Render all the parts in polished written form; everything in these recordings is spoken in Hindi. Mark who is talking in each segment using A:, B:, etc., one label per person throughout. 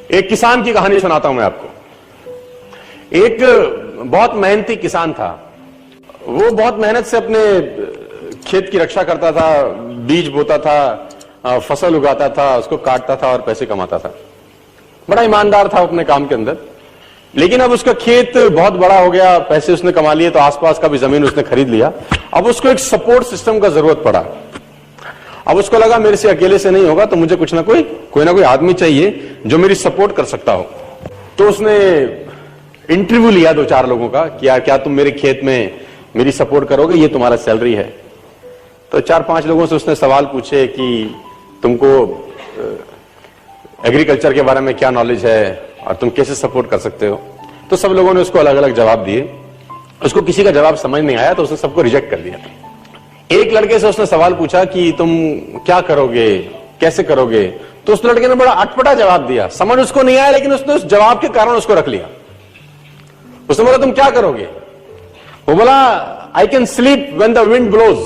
A: एक किसान की कहानी सुनाता हूं मैं आपको। एक बहुत मेहनती किसान था। वो बहुत मेहनत से अपने खेत की रक्षा करता था, बीज बोता था, फसल उगाता था, उसको काटता था और पैसे कमाता था। बड़ा ईमानदार था अपने काम के अंदर। लेकिन अब उसका खेत बहुत बड़ा हो गया, पैसे उसने कमा लिए तो आसपास का भी जमीन उसने खरीद लिया। अब उसको एक सपोर्ट सिस्टम का जरूरत पड़ा। अब उसको लगा मेरे से अकेले से नहीं होगा, तो मुझे कुछ ना कोई आदमी चाहिए जो मेरी सपोर्ट कर सकता हो। तो उसने इंटरव्यू लिया 2-4 लोगों का कि यार क्या तुम मेरे खेत में मेरी सपोर्ट करोगे, ये तुम्हारा सैलरी है। तो 4-5 लोगों से उसने सवाल पूछे कि तुमको एग्रीकल्चर के बारे में क्या नॉलेज है और तुम कैसे सपोर्ट कर सकते हो। तो सब लोगों ने उसको अलग अलग जवाब दिए। उसको किसी का जवाब समझ नहीं आया तो उसने सबको रिजेक्ट कर दिया। एक लड़के से उसने सवाल पूछा कि तुम क्या करोगे, कैसे करोगे। तो उस लड़के ने बड़ा अटपटा जवाब दिया, समझ उसको नहीं आया, लेकिन उसने उस जवाब के कारण उसको रख लिया। उसने बोला तुम क्या करोगे। वो बोला I can sleep when the wind blows,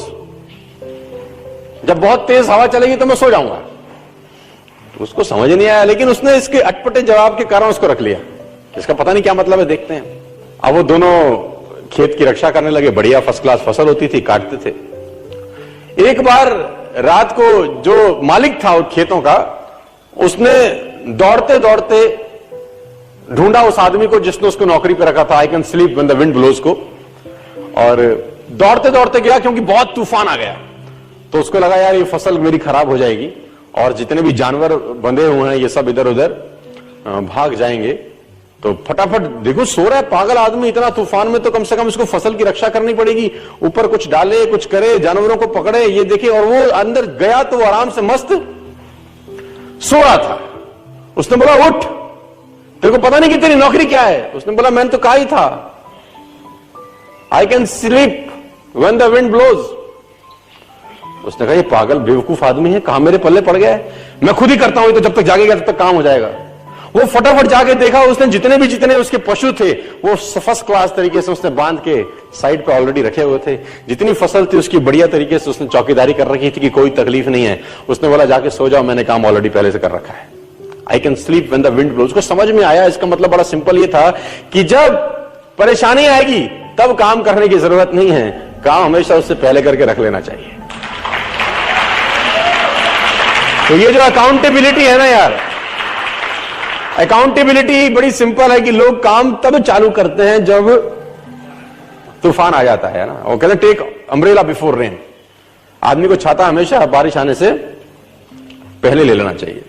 A: जब बहुत तेज हवा चलेगी तो मैं सो जाऊंगा। तो उसको समझ नहीं आया, लेकिन उसने इसके अटपटे जवाब के कारण उसको रख लिया। इसका पता नहीं क्या मतलब है, देखते हैं। अब वो दोनों खेत की रक्षा करने लगे। बढ़िया फर्स्ट क्लास फसल होती थी, काटते थे। एक बार रात को जो मालिक था उन खेतों का, उसने दौड़ते दौड़ते ढूंढा उस आदमी को जिसने उसको नौकरी पे रखा था, I can sleep when the wind blows को, और दौड़ते दौड़ते गया क्योंकि बहुत तूफान आ गया। तो उसको लगा यार ये फसल मेरी खराब हो जाएगी और जितने भी जानवर बंधे हुए हैं ये सब इधर उधर भाग जाएंगे। तो फटाफट देखो, सो रहा है पागल आदमी, इतना तूफान में तो कम से कम इसको फसल की रक्षा करनी पड़ेगी। ऊपर कुछ डाले, कुछ करे, जानवरों को पकड़े, ये देखे। और वो अंदर गया तो वो आराम से मस्त सो रहा था। उसने बोला उठ, तेरे को पता नहीं कि तेरी नौकरी क्या है। उसने बोला मैंने तो कहा ही था I can sleep when the wind blows. उसने कहा ये पागल बेवकूफ आदमी है, कहां मेरे पल्ले पड़ गया है, मैं खुद ही करता हूं, तो जब तक जागेगा तब तक काम हो जाएगा। वो फटाफट जाके देखा, उसने जितने उसके पशु थे वो फर्स्ट क्लास तरीके से उसने बांध के साइड पे ऑलरेडी रखे हुए थे। जितनी फसल थी उसकी बढ़िया तरीके से उसने चौकीदारी कर रखी थी कि कोई तकलीफ नहीं है। उसने बोला जाके सो जाओ, मैंने काम ऑलरेडी पहले से कर रखा है। I can sleep when the wind blows. उसको समझ में आया, इसका मतलब बड़ा सिंपल ये था कि जब परेशानी आएगी तब काम करने की जरूरत नहीं है, काम हमेशा उससे पहले करके रख लेना चाहिए। तो ये जो अकाउंटेबिलिटी है ना यार, अकाउंटेबिलिटी बड़ी सिंपल है कि लोग काम तब चालू करते हैं जब तूफान आ जाता है ना। वो कहते हैं टेक अम्ब्रेला बिफोर रेन। आदमी को छाता हमेशा बारिश आने से पहले ले लेना चाहिए।